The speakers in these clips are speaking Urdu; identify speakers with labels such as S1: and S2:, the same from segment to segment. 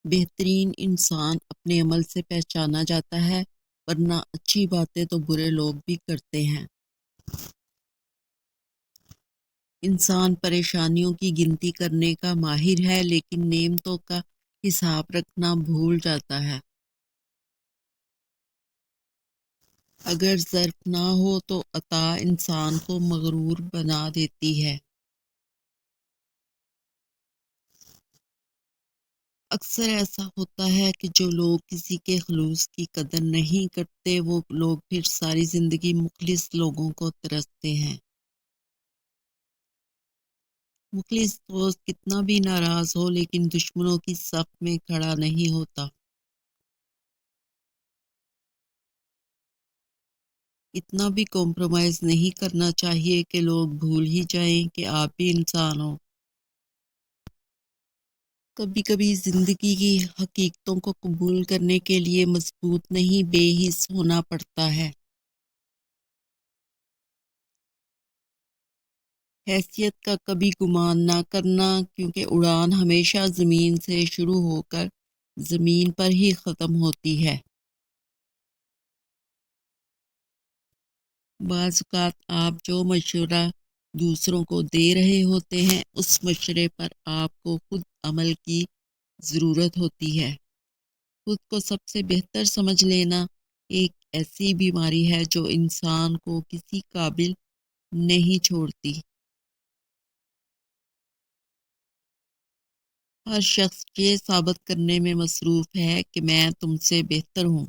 S1: بہترین انسان اپنے عمل سے پہچانا جاتا ہے، ورنہ اچھی باتیں تو برے لوگ بھی کرتے ہیں۔ انسان پریشانیوں کی گنتی کرنے کا ماہر ہے، لیکن نعمتوں کا حساب رکھنا بھول جاتا ہے۔ اگر ظرف نہ ہو تو عطا انسان کو مغرور بنا دیتی ہے۔ اکثر ایسا ہوتا ہے کہ جو لوگ کسی کے خلوص کی قدر نہیں کرتے، وہ لوگ پھر ساری زندگی مخلص لوگوں کو ترستے ہیں۔ مخلص دوست کتنا بھی ناراض ہو، لیکن دشمنوں کی صف میں کھڑا نہیں ہوتا۔ اتنا بھی کمپرومائز نہیں کرنا چاہیے کہ لوگ بھول ہی جائیں کہ آپ بھی انسان ہو۔ کبھی کبھی زندگی کی حقیقتوں کو قبول کرنے کے لیے مضبوط نہیں، بے حس ہونا پڑتا ہے۔ حیثیت کا کبھی گمان نہ کرنا، کیونکہ اڑان ہمیشہ زمین سے شروع ہو کر زمین پر ہی ختم ہوتی ہے۔ بعض اوقات آپ جو مشورہ دوسروں کو دے رہے ہوتے ہیں، اس مشورے پر آپ کو خود عمل کی ضرورت ہوتی ہے۔ خود کو سب سے بہتر سمجھ لینا ایک ایسی بیماری ہے جو انسان کو کسی قابل نہیں چھوڑتی۔ ہر شخص یہ ثابت کرنے میں مصروف ہے کہ میں تم سے بہتر ہوں۔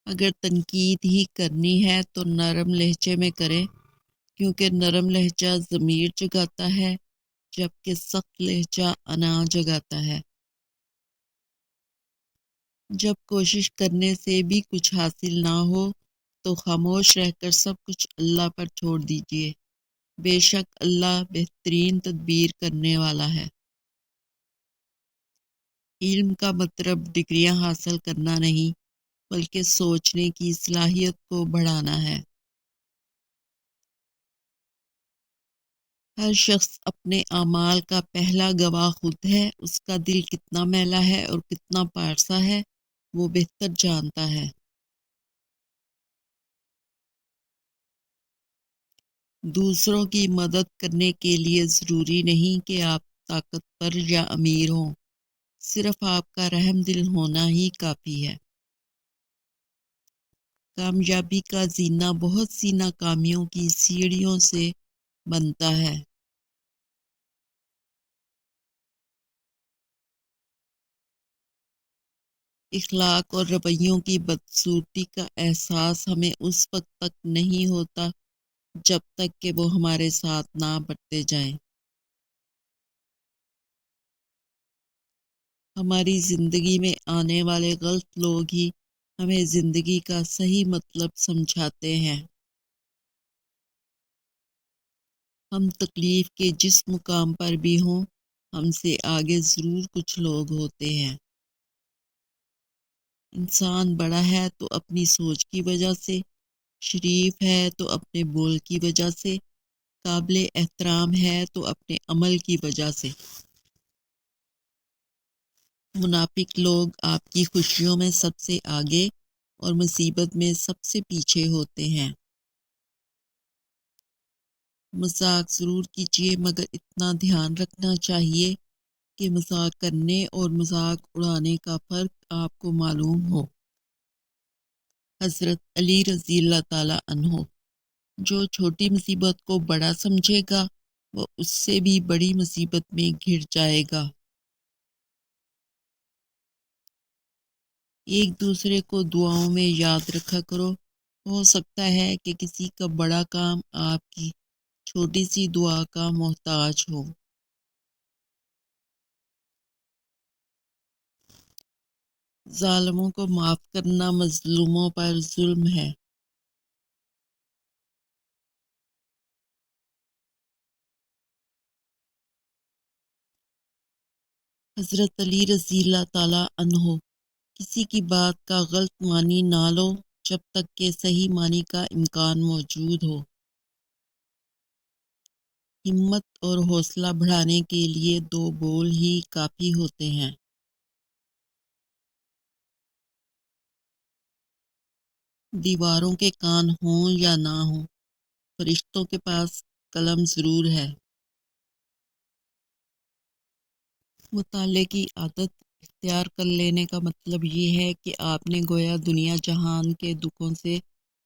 S1: اگر تنقید ہی کرنی ہے تو نرم لہجے میں کریں، کیونکہ نرم لہجہ ضمیر جگاتا ہے، جبکہ سخت لہجہ انا جگاتا ہے۔ جب کوشش کرنے سے بھی کچھ حاصل نہ ہو تو خاموش رہ کر سب کچھ اللہ پر چھوڑ دیجیے۔ بے شک اللہ بہترین تدبیر کرنے والا ہے۔ علم کا مطلب ڈگریاں حاصل کرنا نہیں، بلکہ سوچنے کی صلاحیت کو بڑھانا ہے۔ ہر شخص اپنے اعمال کا پہلا گواہ خود ہے۔ اس کا دل کتنا میلا ہے اور کتنا پارسا ہے، وہ بہتر جانتا ہے۔ دوسروں کی مدد کرنے کے لیے ضروری نہیں کہ آپ طاقتور یا امیر ہوں، صرف آپ کا رحم دل ہونا ہی کافی ہے۔ کامیابی کا زینہ بہت سی ناکامیوں کی سیڑھیوں سے بنتا ہے۔ اخلاق اور رویوں کی بدصورتی کا احساس ہمیں اس وقت تک نہیں ہوتا جب تک کہ وہ ہمارے ساتھ نہ برتے جائیں۔ ہماری زندگی میں آنے والے غلط لوگ ہی ہمیں زندگی کا صحیح مطلب سمجھاتے ہیں۔ ہم تکلیف کے جس مقام پر بھی ہوں، ہم سے آگے ضرور کچھ لوگ ہوتے ہیں۔ انسان بڑا ہے تو اپنی سوچ کی وجہ سے، شریف ہے تو اپنے بول کی وجہ سے، قابل احترام ہے تو اپنے عمل کی وجہ سے۔ منافق لوگ آپ کی خوشیوں میں سب سے آگے اور مصیبت میں سب سے پیچھے ہوتے ہیں۔ مذاق ضرور کیجیے، مگر اتنا دھیان رکھنا چاہیے کہ مذاق کرنے اور مذاق اڑانے کا فرق آپ کو معلوم ہو۔ حضرت علی رضی اللہ تعالی عنہ: جو چھوٹی مصیبت کو بڑا سمجھے گا، وہ اس سے بھی بڑی مصیبت میں گھر جائے گا۔ ایک دوسرے کو دعاؤں میں یاد رکھا کرو، ہو سکتا ہے کہ کسی کا بڑا کام آپ کی چھوٹی سی دعا کا محتاج ہو۔ ظالموں کو معاف کرنا مظلوموں پر ظلم ہے۔ حضرت علی رضی اللہ تعالی عنہ: کسی کی بات کا غلط معنی نہ لو جب تک کہ صحیح معنی کا امکان موجود ہو۔ ہمت اور حوصلہ بڑھانے کے لیے 2 بول ہی کافی ہوتے ہیں۔ دیواروں کے کان ہوں یا نہ ہوں، فرشتوں کے پاس قلم ضرور ہے۔ مطالعے کی عادت اختیار کر لینے کا مطلب یہ ہے کہ آپ نے گویا دنیا جہان کے دکھوں سے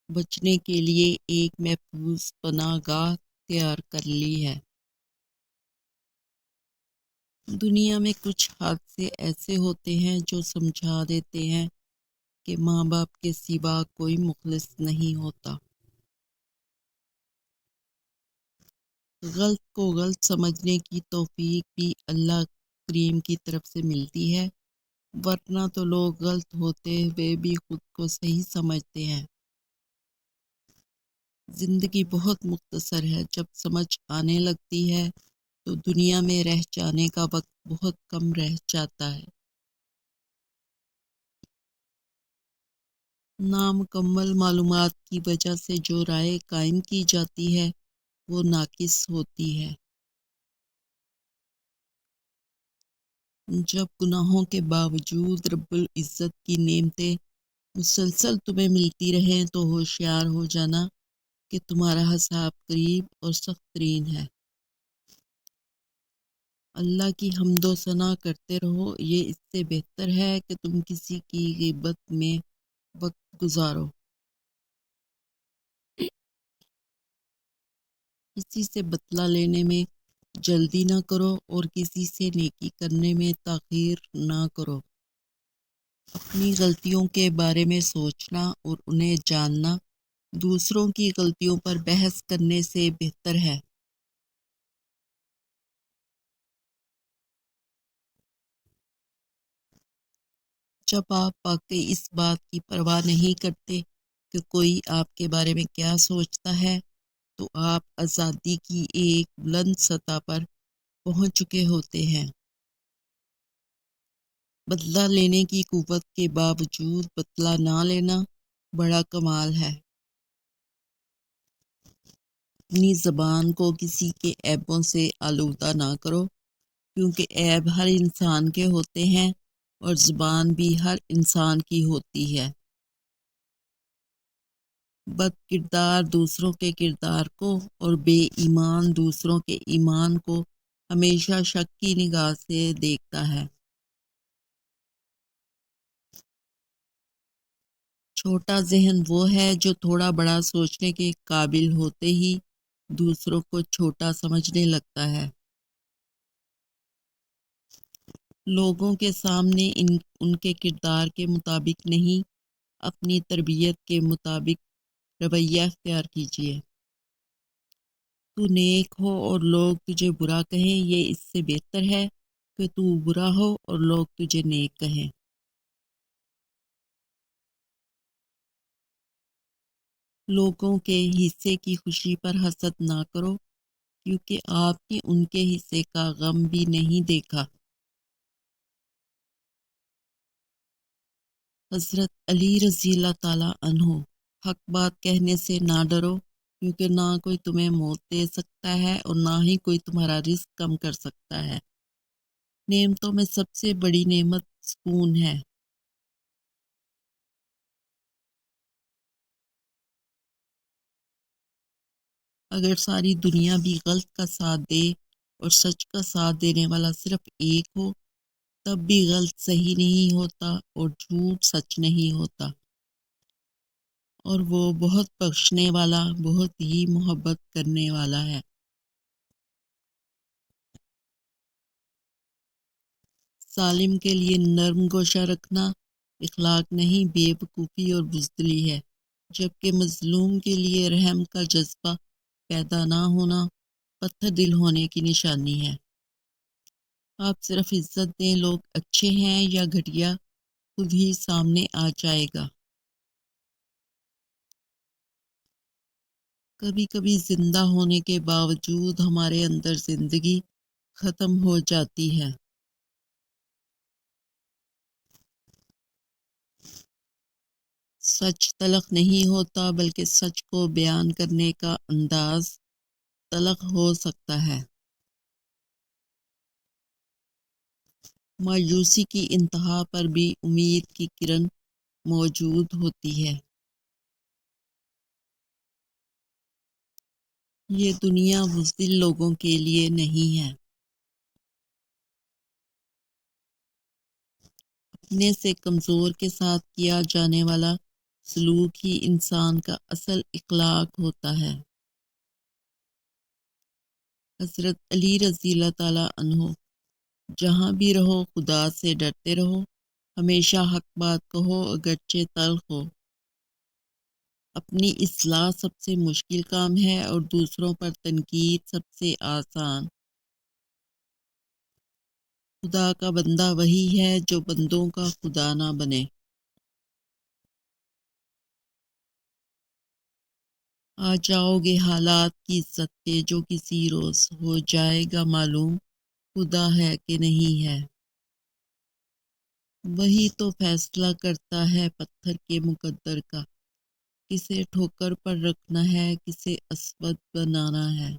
S1: بچنے کے لیے ایک محفوظ پناہ گاہ تیار کر لی ہے۔ دنیا میں کچھ حادثے ایسے ہوتے ہیں جو سمجھا دیتے ہیں کہ ماں باپ کے سوا کوئی مخلص نہیں ہوتا۔ غلط کو غلط سمجھنے کی توفیق بھی اللہ کریم کی طرف سے ملتی ہے، ورنہ تو لوگ غلط ہوتے ہوئے بھی خود کو صحیح سمجھتے ہیں۔ زندگی بہت مختصر ہے، جب سمجھ آنے لگتی ہے تو دنیا میں رہ جانے کا وقت بہت کم رہ جاتا ہے۔ نامکمل معلومات کی وجہ سے جو رائے قائم کی جاتی ہے وہ ناقص ہوتی ہے۔ جب گناہوں کے باوجود رب العزت کی نعمتیں مسلسل تمہیں ملتی رہیں تو ہوشیار ہو جانا کہ تمہارا حساب قریب اور سخت ترین ہے۔ اللہ کی حمد و ثنا کرتے رہو، یہ اس سے بہتر ہے کہ تم کسی کی غیبت میں وقت گزارو۔ کسی سے بدلہ لینے میں جلدی نہ کرو اور کسی سے نیکی کرنے میں تاخیر نہ کرو۔ اپنی غلطیوں کے بارے میں سوچنا اور انہیں جاننا دوسروں کی غلطیوں پر بحث کرنے سے بہتر ہے۔ جب آپ واقعی اس بات کی پرواہ نہیں کرتے کہ کوئی آپ کے بارے میں کیا سوچتا ہے تو آپ آزادی کی ایک بلند سطح پر پہنچ چکے ہوتے ہیں۔ بدلہ لینے کی قوت کے باوجود بدلہ نہ لینا بڑا کمال ہے۔ اپنی زبان کو کسی کے عیبوں سے آلودہ نہ کرو، کیونکہ عیب ہر انسان کے ہوتے ہیں اور زبان بھی ہر انسان کی ہوتی ہے۔ بد کردار دوسروں کے کردار کو اور بے ایمان دوسروں کے ایمان کو ہمیشہ شک کی نگاہ سے دیکھتا ہے۔ چھوٹا ذہن وہ ہے جو تھوڑا بڑا سوچنے کے قابل ہوتے ہی دوسروں کو چھوٹا سمجھنے لگتا ہے۔ لوگوں کے سامنے ان کے کردار کے مطابق نہیں، اپنی تربیت کے مطابق رویہ اختیار کیجیے۔ تو نیک ہو اور لوگ تجھے برا کہیں، یہ اس سے بہتر ہے کہ تو برا ہو اور لوگ تجھے نیک کہیں۔ لوگوں کے حصے کی خوشی پر حسد نہ کرو، کیونکہ آپ نے ان کے حصے کا غم بھی نہیں دیکھا۔ حضرت علی رضی اللہ تعالیٰ عنہ: حق بات کہنے سے نہ ڈرو، کیونکہ نہ کوئی تمہیں موت دے سکتا ہے اور نہ ہی کوئی تمہارا رزق کم کر سکتا ہے۔ نعمتوں میں سب سے بڑی نعمت سکون ہے۔ اگر ساری دنیا بھی غلط کا ساتھ دے اور سچ کا ساتھ دینے والا صرف ایک ہو، تب بھی غلط صحیح نہیں ہوتا اور جھوٹ سچ نہیں ہوتا، اور وہ بہت بخشنے والا، بہت ہی محبت کرنے والا ہے۔ ظالم کے لیے نرم گوشہ رکھنا اخلاق نہیں، بے وقوفی اور بزدلی ہے، جبکہ مظلوم کے لیے رحم کا جذبہ پیدا نہ ہونا پتھر دل ہونے کی نشانی ہے۔ آپ صرف عزت دیں، لوگ اچھے ہیں یا گھٹیا خود ہی سامنے آ جائے گا۔ کبھی کبھی زندہ ہونے کے باوجود ہمارے اندر زندگی ختم ہو جاتی ہے۔ سچ تلخ نہیں ہوتا، بلکہ سچ کو بیان کرنے کا انداز تلخ ہو سکتا ہے۔ مایوسی کی انتہا پر بھی امید کی کرن موجود ہوتی ہے۔ یہ دنیا بزدل لوگوں کے لیے نہیں ہے۔ اپنے سے کمزور کے ساتھ کیا جانے والا سلوک ہی انسان کا اصل اخلاق ہوتا ہے۔ حضرت علی رضی اللہ تعالیٰ عنہ: جہاں بھی رہو خدا سے ڈرتے رہو، ہمیشہ حق بات کہو اگرچہ تلخ ہو۔ اپنی اصلاح سب سے مشکل کام ہے اور دوسروں پر تنقید سب سے آسان۔ خدا کا بندہ وہی ہے جو بندوں کا خدا نہ بنے۔ آ جاؤ گے حالات کی عزت کے جو کسی روز ہو جائے گا معلوم خدا ہے کہ نہیں ہے۔ وہی تو فیصلہ کرتا ہے پتھر کے مقدر کا، کسے ٹھوکر پر رکھنا ہے کسے اسود بنانا ہے۔